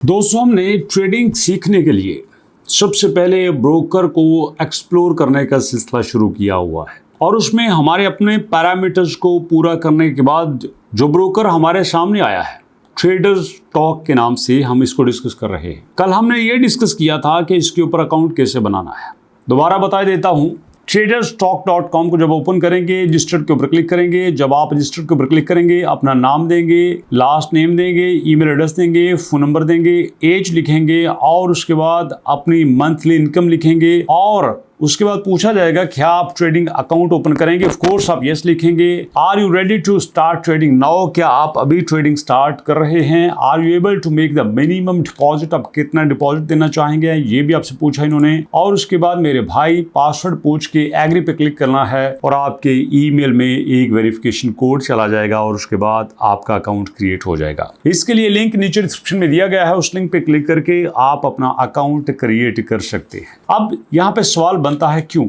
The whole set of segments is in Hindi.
दोस्तों, हमने ट्रेडिंग सीखने के लिए सबसे पहले ब्रोकर को एक्सप्लोर करने का सिलसिला शुरू किया हुआ है और उसमें हमारे अपने पैरामीटर्स को पूरा करने के बाद जो ब्रोकर हमारे सामने आया है, ट्रेडर्स टॉक के नाम से हम इसको डिस्कस कर रहे हैं। कल हमने ये डिस्कस किया था कि इसके ऊपर अकाउंट कैसे बनाना है। दोबारा बता देता हूँ, traderstalk.com को जब ओपन करेंगे, रजिस्टर्ड के ऊपर क्लिक करेंगे। जब आप रजिस्टर्ड के ऊपर क्लिक करेंगे, अपना नाम देंगे, लास्ट नेम देंगे, ईमेल एड्रेस देंगे, फोन नंबर देंगे, एज लिखेंगे और उसके बाद अपनी मंथली इनकम लिखेंगे और उसके बाद पूछा जाएगा क्या आप ट्रेडिंग अकाउंट ओपन करेंगे। ऑफ कोर्स आप यस लिखेंगे। Are you ready to start trading now, क्या आप अभी ट्रेडिंग स्टार्ट कर रहे हैं। Are you able to make the minimum deposit, आप कितना डिपॉजिट देना चाहेंगे, ये भी आपसे पूछा इन्होंने। और उसके बाद मेरे भाई पासवर्ड पूछ के एग्री पे क्लिक करना है और आपके ईमेल में एक वेरिफिकेशन कोड चला जाएगा और उसके बाद आपका अकाउंट क्रिएट हो जाएगा। इसके लिए लिंक नीचे डिस्क्रिप्शन में दिया गया है, उस लिंक पे क्लिक करके आप अपना अकाउंट क्रिएट कर सकते हैं। अब यहाँ पे सवाल बनता है, क्यों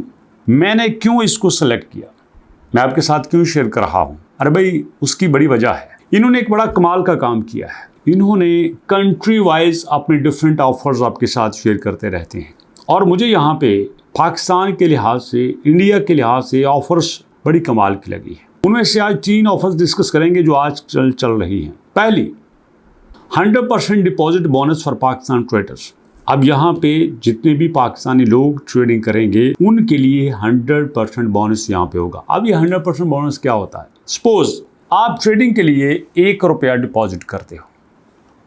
मैंने इसको सेलेक्ट किया, मैं आपके साथ क्यों शेयर कर रहा हूं। अरे भाई, उसकी बड़ी वजह है। इन्होंने एक बड़ा कमाल का काम किया है। इन्होंने कंट्री वाइज अपने डिफरेंट ऑफर्स आपके साथ शेयर करते रहते हैं और मुझे यहाँ पे पाकिस्तान के लिहाज से, इंडिया के लिहाज से ऑफर्स बड़ी कमाल की लगी है। उनमें से आज 3 ऑफर्स डिस्कस करेंगे जो आज चल रही हैं। पहली, 100% deposit bonus for Pakistan traders. अब यहाँ पे जितने भी पाकिस्तानी लोग ट्रेडिंग करेंगे उनके लिए 100% बोनस यहाँ पे होगा। अब ये 100% बोनस क्या होता है। सपोज आप ट्रेडिंग के लिए 1 रुपया डिपॉजिट करते हो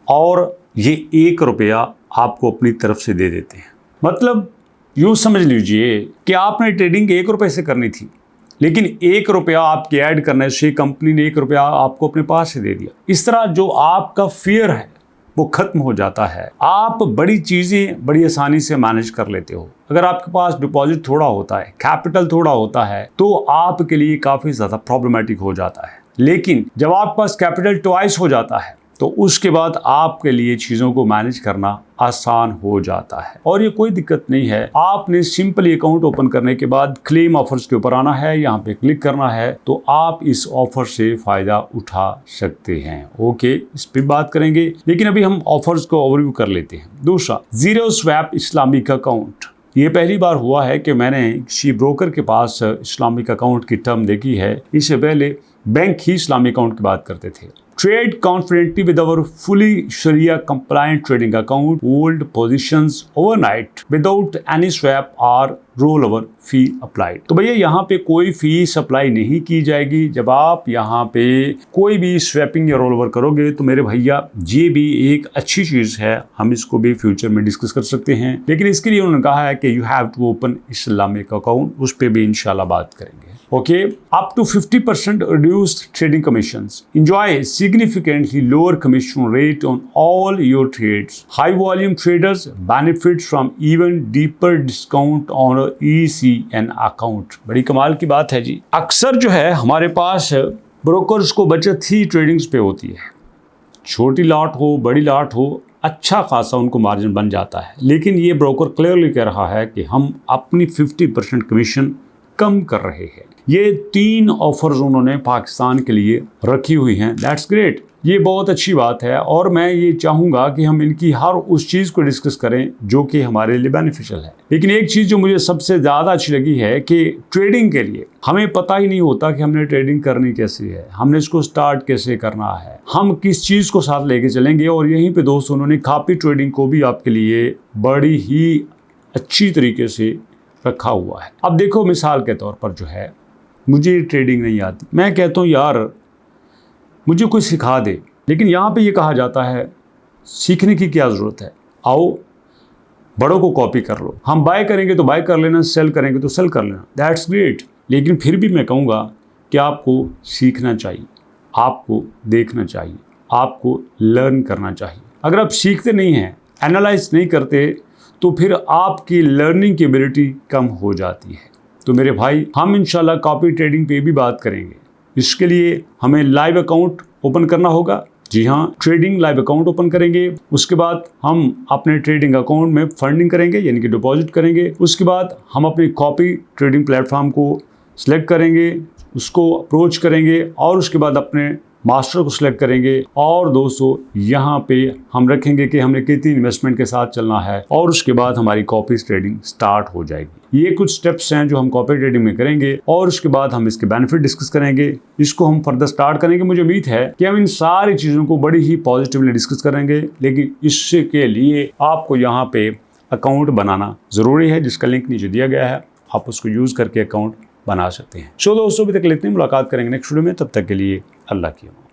और ये 1 रुपया आपको अपनी तरफ से दे देते हैं। मतलब यूँ समझ लीजिए कि आपने ट्रेडिंग 1 रुपये से करनी थी, लेकिन 1 रुपया आपके ऐड करने से कंपनी ने 1 रुपया आपको अपने पास से दे दिया। इस तरह जो आपका फियर है वो खत्म हो जाता है। आप बड़ी चीज़ें बड़ी आसानी से मैनेज कर लेते हो। अगर आपके पास डिपॉजिट थोड़ा होता है, कैपिटल थोड़ा होता है, तो आपके लिए काफ़ी ज़्यादा प्रॉब्लमेटिक हो जाता है। लेकिन जब आपके पास कैपिटल ट्वाइस हो जाता है तो उसके बाद आपके लिए चीज़ों को मैनेज करना आसान हो जाता है और ये कोई दिक्कत नहीं है। आपने सिंपली अकाउंट ओपन करने के बाद क्लेम ऑफर्स के ऊपर आना है, यहाँ पे क्लिक करना है तो आप इस ऑफर से फ़ायदा उठा सकते हैं। ओके, इस पर बात करेंगे, लेकिन अभी हम ऑफर्स को ओवरव्यू कर लेते हैं। दूसरा, जीरो स्वैप इस्लामिक अकाउंट। ये पहली बार हुआ है कि मैंने किसी ब्रोकर के पास इस्लामिक अकाउंट की टर्म देखी है। इससे पहले बैंक ही इस्लामिक अकाउंट की बात करते थे। Trade confidently with our fully Sharia compliant trading account, hold positions overnight without any swap or rollover fee applied। तो भैया यहाँ पे कोई फीस अप्लाई नहीं की जाएगी। जब आप यहाँ पे कोई भी स्वैपिंग या रोल ओवर करोगे तो मेरे भैया ये भी एक अच्छी चीज़ है, हम इसको भी फ्यूचर में डिस्कस कर सकते हैं। लेकिन इसके लिए उन्होंने कहा है कि you have to open Islamic account, उस पर भी इंशाल्लाह बात करेंगे। Okay, up to 50% reduced trading commissions. Enjoy significantly lower commission rate on all your trades. High volume traders benefit from even deeper discount on a ECN account. बड़ी कमाल की बात है जी। अक्सर जो है हमारे पास ब्रोकर्स को बचत ही ट्रेडिंग्स पे होती है। छोटी लॉट हो, बड़ी लॉट हो, अच्छा खासा उनको मार्जिन बन जाता है। लेकिन ये ब्रोकर क्लियरली कह रहा है कि हम अपनी 50% कमीशन कम कर रहे हैं। ये 3 ऑफर्स उन्होंने पाकिस्तान के लिए रखी हुई हैं। दैट्स ग्रेट, ये बहुत अच्छी बात है और मैं ये चाहूँगा कि हम इनकी हर उस चीज़ को डिस्कस करें जो कि हमारे लिए बेनिफिशियल है। लेकिन एक चीज़ जो मुझे सबसे ज़्यादा अच्छी लगी है कि ट्रेडिंग के लिए हमें पता ही नहीं होता कि हमने ट्रेडिंग करनी कैसी है, हमने इसको स्टार्ट कैसे करना है, हम किस चीज़ को साथ लेके चलेंगे। और यहीं पर दोस्तों उन्होंने कॉपी ट्रेडिंग को भी आपके लिए बड़ी ही अच्छी तरीके से रखा हुआ है। अब देखो, मिसाल के तौर पर जो है, मुझे ट्रेडिंग नहीं आती, मैं कहता हूँ यार मुझे कुछ सिखा दे, लेकिन यहाँ पे ये कहा जाता है सीखने की क्या ज़रूरत है, आओ बड़ों को कॉपी कर लो। हम बाय करेंगे तो बाय कर लेना, सेल करेंगे तो सेल कर लेना, दैट्स ग्रेट। लेकिन फिर भी मैं कहूँगा कि आपको सीखना चाहिए, आपको देखना चाहिए, आपको लर्न करना चाहिए। अगर आप सीखते नहीं हैं, एनालाइज नहीं करते, तो फिर आपकी लर्निंग की एबिलिटी कम हो जाती है। तो मेरे भाई, हम इंशाल्लाह कॉपी ट्रेडिंग पे भी बात करेंगे। इसके लिए हमें लाइव अकाउंट ओपन करना होगा। जी हाँ, ट्रेडिंग लाइव अकाउंट ओपन करेंगे। उसके बाद हम अपने ट्रेडिंग अकाउंट में फंडिंग करेंगे, यानी कि डिपॉजिट करेंगे। उसके बाद हम अपनी कॉपी ट्रेडिंग प्लेटफॉर्म को सिलेक्ट करेंगे, उसको अप्रोच करेंगे और उसके बाद अपने मास्टर को सिलेक्ट करेंगे और दोस्तों यहाँ पे हम रखेंगे कि हमने कितनी इन्वेस्टमेंट के साथ चलना है और उसके बाद हमारी कॉपी ट्रेडिंग स्टार्ट हो जाएगी। ये कुछ स्टेप्स हैं जो हम कॉपी ट्रेडिंग में करेंगे और उसके बाद हम इसके बेनिफिट डिस्कस करेंगे। इसको हम फर्दर स्टार्ट करेंगे। मुझे उम्मीद है कि हम इन सारी चीज़ों को बड़ी ही पॉजिटिवली डिस्कस करेंगे, लेकिन इससे के लिए आपको यहाँ पे अकाउंट बनाना ज़रूरी है, जिसका लिंक नीचे दिया गया है। आप उसको यूज़ करके अकाउंट बना सकते हैं। दोस्तों अभी तक इतनी मुलाकात करेंगे नेक्स्ट वीडियो में। तब तक के लिए अल्लाह की अमान।